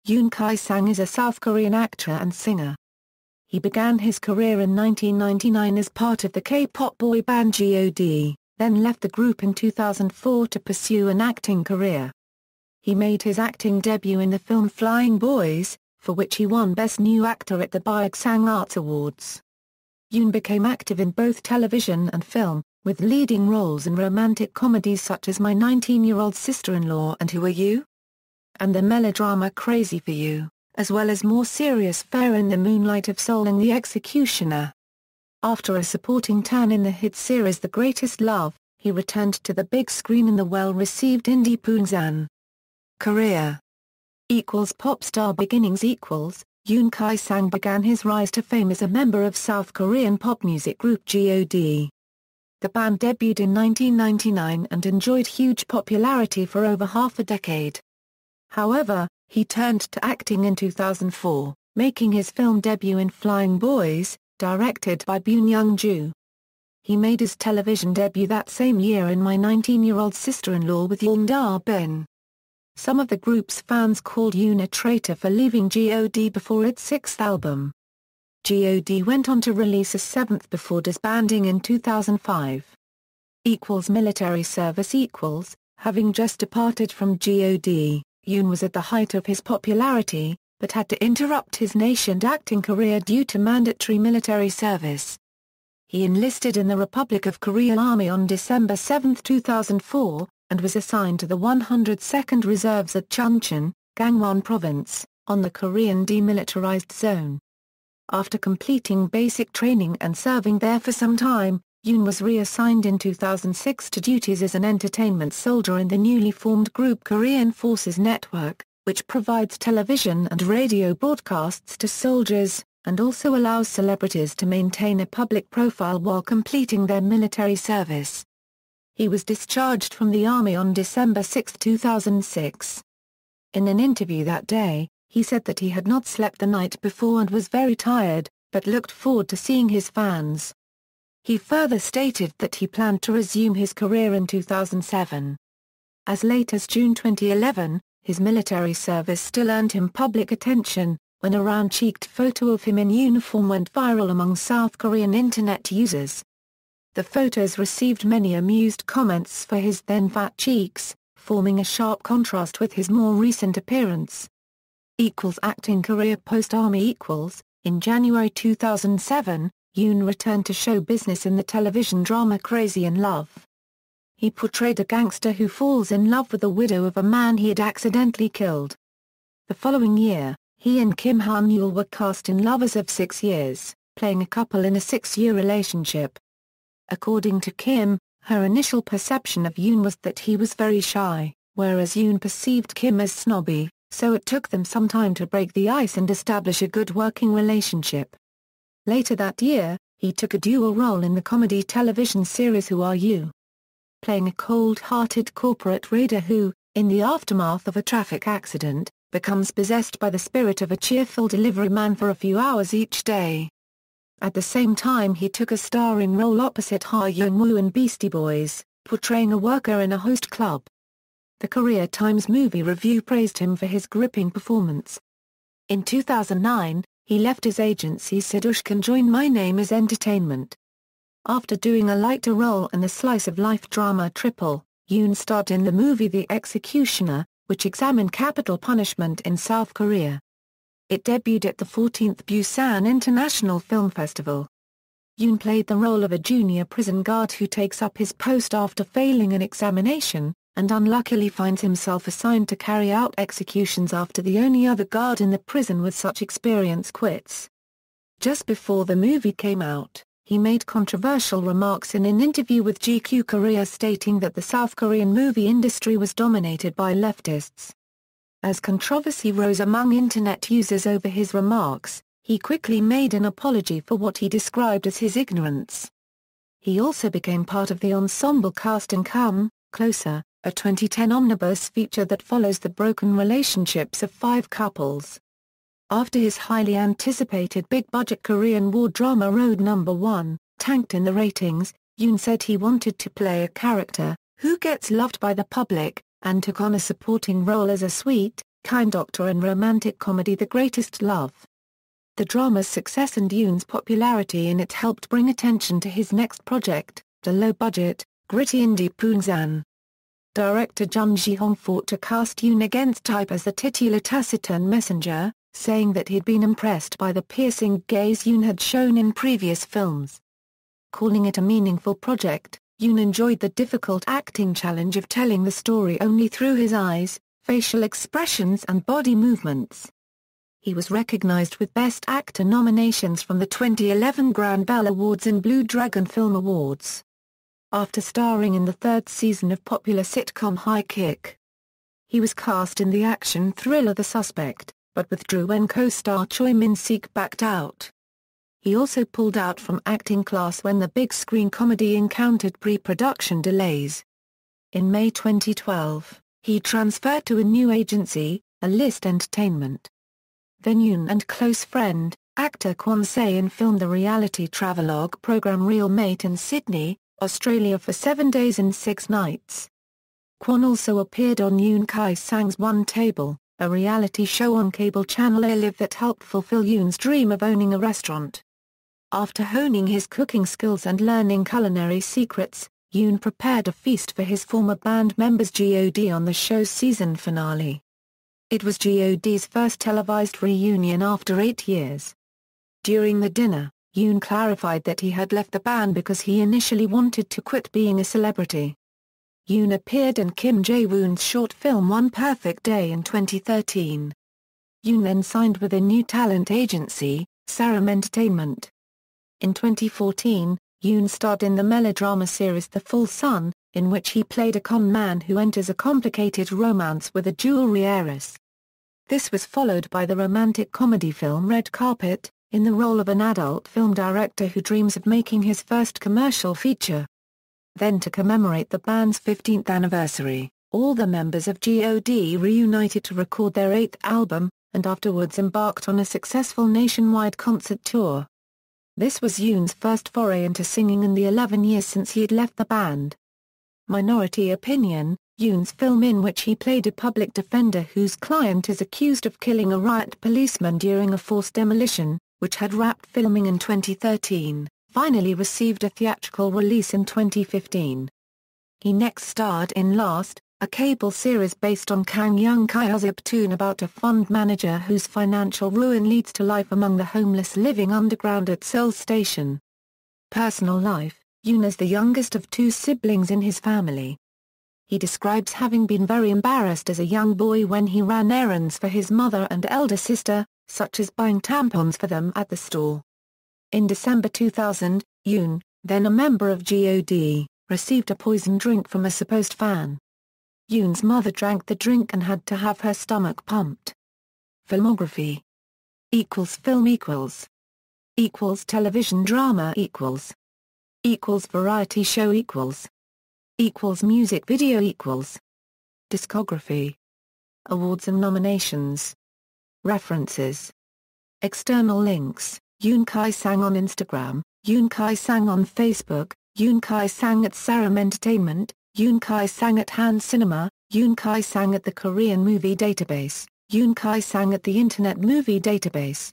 Yoon Kye-sang is a South Korean actor and singer. He began his career in 1999 as part of the K-pop boy band g.o.d, then left the group in 2004 to pursue an acting career. He made his acting debut in the film Flying Boys, for which he won Best New Actor at the Baeksang Arts Awards. Yoon became active in both television and film, with leading roles in romantic comedies such as My 19-Year-Old Sister-in-Law and Who Are You? And the melodrama Crazy for You, as well as more serious fare in The Moonlight of Seoul and The Executioner. After a supporting turn in the hit series The Greatest Love, he returned to the big screen in the well-received indie Poongsan. Career Pop star beginnings Yoon Kye-sang began his rise to fame as a member of South Korean pop music group g.o.d. The band debuted in 1999 and enjoyed huge popularity for over half a decade. However, he turned to acting in 2004, making his film debut in Flying Boys, directed by Boon Young-joo. He made his television debut that same year in My 19-Year-Old Sister-in-Law with Yoon Da-bin. Some of the group's fans called Yoon a traitor for leaving g.o.d before its sixth album. g.o.d went on to release a seventh before disbanding in 2005. Military service Having just departed from g.o.d, Yoon was at the height of his popularity, but had to interrupt his nascent acting career due to mandatory military service. He enlisted in the Republic of Korea Army on December 7, 2004, and was assigned to the 102nd Reserves at Chungcheon, Gangwon Province, on the Korean Demilitarized Zone. After completing basic training and serving there for some time, Yoon was reassigned in 2006 to duties as an entertainment soldier in the newly formed group Korean Forces Network, which provides television and radio broadcasts to soldiers, and also allows celebrities to maintain a public profile while completing their military service. He was discharged from the Army on December 6, 2006. In an interview that day, he said that he had not slept the night before and was very tired, but looked forward to seeing his fans. He further stated that he planned to resume his career in 2007. As late as June 2011, his military service still earned him public attention, when a round-cheeked photo of him in uniform went viral among South Korean internet users. The photos received many amused comments for his then fat cheeks, forming a sharp contrast with his more recent appearance. Acting career post-Army In January 2007, Yoon returned to show business in the television drama Crazy in Love. He portrayed a gangster who falls in love with the widow of a man he had accidentally killed. The following year, he and Kim Han-yeol were cast in Lovers of 6 Years, playing a couple in a 6-year relationship. According to Kim, her initial perception of Yoon was that he was very shy, whereas Yoon perceived Kim as snobby, so it took them some time to break the ice and establish a good working relationship. Later that year, he took a dual role in the comedy television series Who Are You? Playing a cold-hearted corporate raider who, in the aftermath of a traffic accident, becomes possessed by the spirit of a cheerful delivery man for a few hours each day. At the same time he took a starring role opposite Ha Young-woo in Beastie Boys, portraying a worker in a host club. The Korea Times Movie Review praised him for his gripping performance. In 2009, he left his agency Sedush and joined My Name is Entertainment. After doing a lighter role in the slice-of-life drama Triple, Yoon starred in the movie The Executioner, which examined capital punishment in South Korea. It debuted at the 14th Busan International Film Festival. Yoon played the role of a junior prison guard who takes up his post after failing an examination, and unluckily finds himself assigned to carry out executions after the only other guard in the prison with such experience quits. Just before the movie came out, he made controversial remarks in an interview with GQ Korea stating that the South Korean movie industry was dominated by leftists. As controversy rose among internet users over his remarks, he quickly made an apology for what he described as his ignorance. He also became part of the ensemble cast in Come Closer, a 2010 omnibus feature that follows the broken relationships of 5 couples. After his highly anticipated big-budget Korean war drama Road No. 1 tanked in the ratings, Yoon said he wanted to play a character who gets loved by the public, and took on a supporting role as a sweet, Kind Doctor and romantic comedy The Greatest Love. The drama's success and Yoon's popularity in it helped bring attention to his next project, the low-budget, gritty indie Poongsan. Director Jung Ji-hong fought to cast Yoon against type as the titular taciturn messenger, saying that he'd been impressed by the piercing gaze Yoon had shown in previous films. Calling it a meaningful project, Yoon enjoyed the difficult acting challenge of telling the story only through his eyes, facial expressions and body movements. He was recognized with Best Actor nominations from the 2011 Grand Bell Awards and Blue Dragon Film Awards. After starring in the third season of popular sitcom High Kick, he was cast in the action thriller The Suspect, but withdrew when co-star Choi Min-sik backed out. He also pulled out from acting class when the big screen comedy encountered pre-production delays. In May 2012, he transferred to a new agency, A-List Entertainment. Then Yoon and close friend, actor Kwon Se-in filmed the reality travelogue program Real Mate in Sydney, Australia for 7 days and 6 nights. Kwon also appeared on Yoon Kye-sang's One Table, a reality show on cable channel A-Live that helped fulfill Yoon's dream of owning a restaurant. After honing his cooking skills and learning culinary secrets, Yoon prepared a feast for his former band members g.o.d on the show's season finale. It was g.o.d's first televised reunion after 8 years. During the dinner, Yoon clarified that he had left the band because he initially wanted to quit being a celebrity. Yoon appeared in Kim Jae-woon's short film One Perfect Day in 2013. Yoon then signed with a new talent agency, Sarum Entertainment. In 2014, Yoon starred in the melodrama series The Full Sun, in which he played a con man who enters a complicated romance with a jewelry heiress. This was followed by the romantic comedy film Red Carpet, in the role of an adult film director who dreams of making his first commercial feature. Then to commemorate the band's 15th anniversary, all the members of g.o.d reunited to record their 8th album, and afterwards embarked on a successful nationwide concert tour. This was Yoon's first foray into singing in the 11 years since he had left the band. Minority Opinion, Yoon's film in which he played a public defender whose client is accused of killing a riot policeman during a forced demolition, which had wrapped filming in 2013, finally received a theatrical release in 2015. He next starred in Last, a cable series based on Kang Young-kye's webtoon about a fund manager whose financial ruin leads to life among the homeless living underground at Seoul Station. Personal life, Yoon is the youngest of 2 siblings in his family. He describes having been very embarrassed as a young boy when he ran errands for his mother and elder sister, such as buying tampons for them at the store. In December 2000, Yoon, then a member of g.o.d, received a poisoned drink from a supposed fan. Yoon's mother drank the drink and had to have her stomach pumped. Filmography Film television drama variety show music video Discography. Awards and nominations. References. External links: Yoon Kye-sang on Instagram, Yoon Kye-sang on Facebook, Yoon Kye-sang at Sarum Entertainment, Yoon Kye-sang at Han Cinema, Yoon Kye-sang at the Korean Movie Database, Yoon Kye-sang at the Internet Movie Database.